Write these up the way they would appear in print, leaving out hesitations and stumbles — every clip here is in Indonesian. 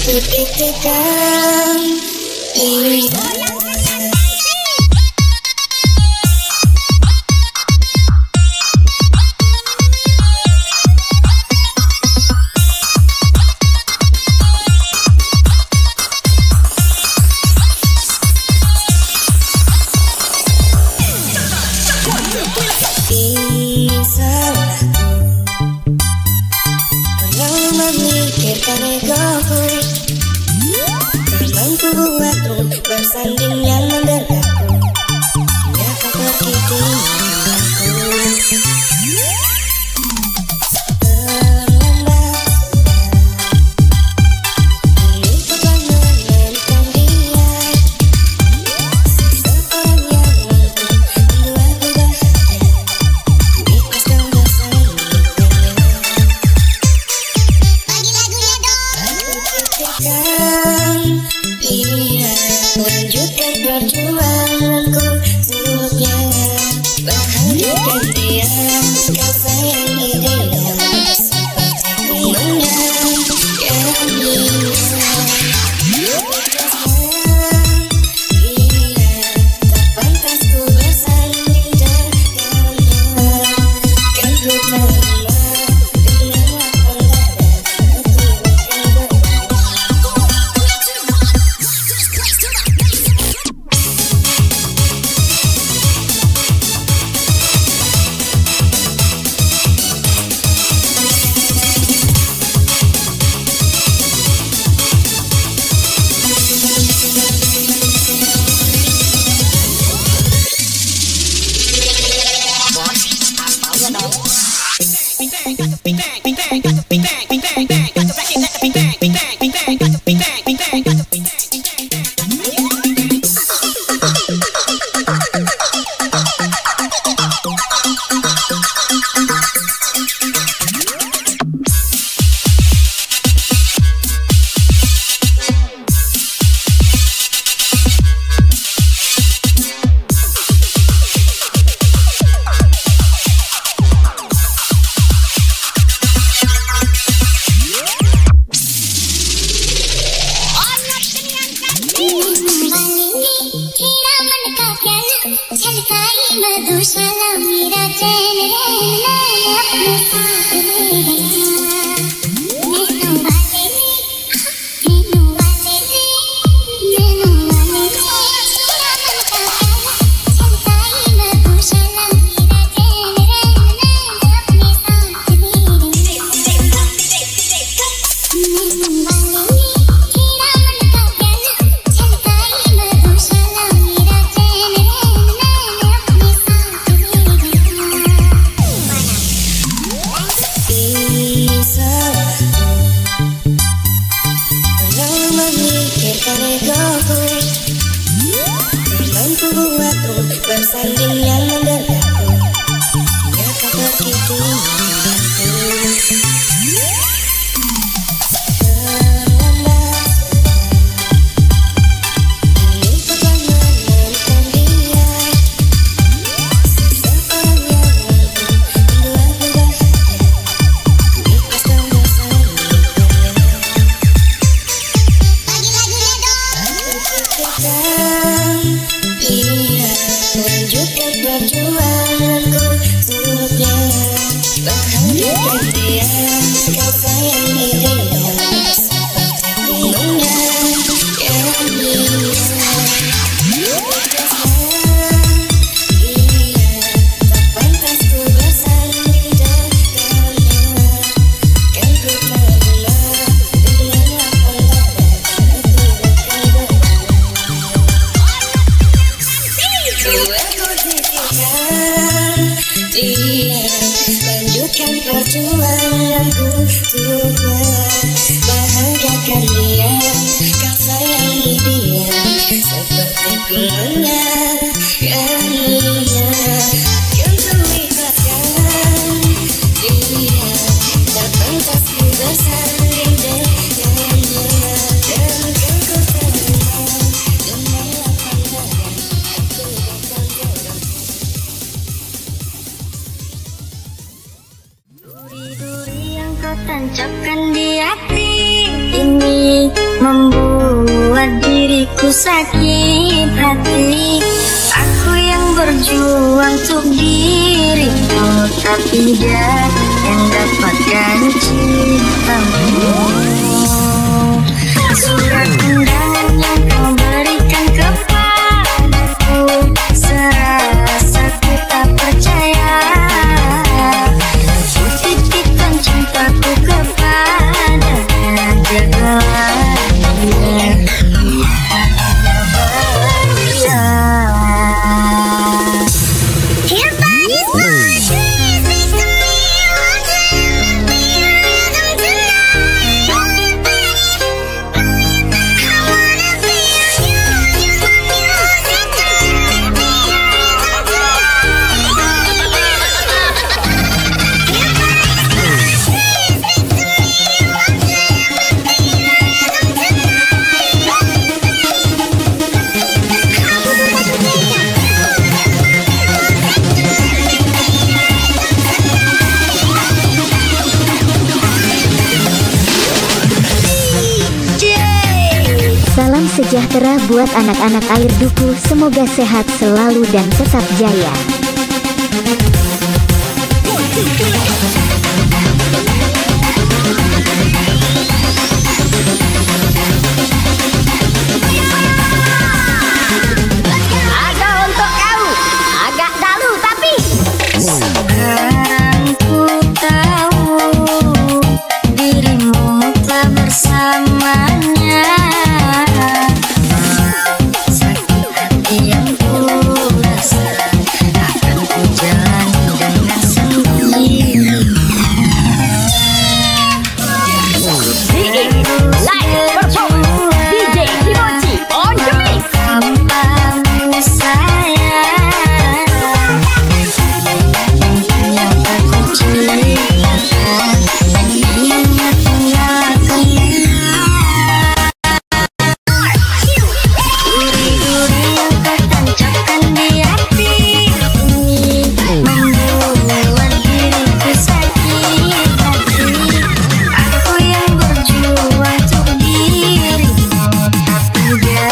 Deg-degan memikirkan egoku, tak mampu buatmu bersanding yang menderdaku, hingga kau pergi tinggalkanku. Terlambat ini bukan menemukan dia, seseorang yang mampu membuatku bahagia, ikhlaskan bersanding dengannya. Dia lanjutkan perjuanganku seluruhnya, bahagiakan dia, kau sayangi dia seperti menyayanginya. Dia tak pantas ku bersanding dengannya, kan ku terima dengan lapang dada, hati bukan berat. Bersanding yang menderdaku, hingga kau pergi tinggalkanku. Terlambat ini bukan menemukan dia, seseorang yang mampu membuatku bahagia, ikhlaskan bersanding dengannya. Dia lanjutkan perjuanganku seluruhnya, bahagiakan dia, kau sayangi dia seperti menyayanginya. Dia tak pantas ku bersanding dengannya, kan ku terima dengan lapang dada, hati bukan berat. Dia lanjutkan perjuanganku juga, bahagiakan dia, kau sayangi dia seperti ku menyayanginya. Kan ku ikhlaskan dia, tak pantas ku bersanding dengannya, dan kan ku terima dengan lapang dada, hati bukan berat. Duri-duri yang kau tancapkan di hati ini membuat diriku sakit hati. Aku yang berjuang untuk dirimu, tapi dia yang dapatkan cintamu. Surat undangan yang kau berikan kepadaku, serasa ku tak percaya. Ku titipkan cintaku kepadanya, jagalah dia. Salam sejahtera buat anak-anak air duku, semoga sehat selalu dan tetap jaya. Ada untuk kau, agak dalu tapi Sekarang ku tahu dirimu telah bersamanya. Sakit hati yang ku rasa akan ku jalani dengan sendiri. like performance DJ Kimochi on the mix. Tanpamu sayang, yang aku ceritakan, ingat tinggalkan. Duri-duri yang kau tancapkan di hati ini membuat diriku sakit hati. Aku yang berjuang untuk dirimu, tapi dia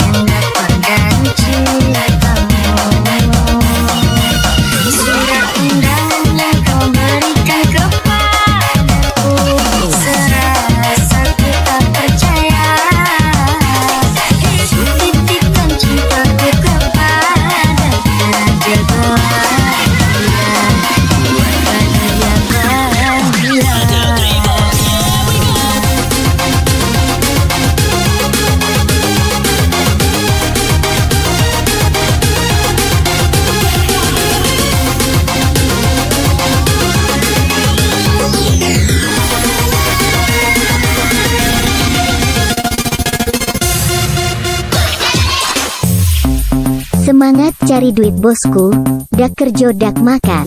yang dapatkan cintamu. Surat undangan yang kau berikan kepadaku, serasa ku tak percaya. Ku titipkan cintaku kepadanya, jagalah dia, buatlah dia bahagia. Semangat cari duit bosku, dak kerjo dak makan.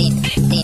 Tidak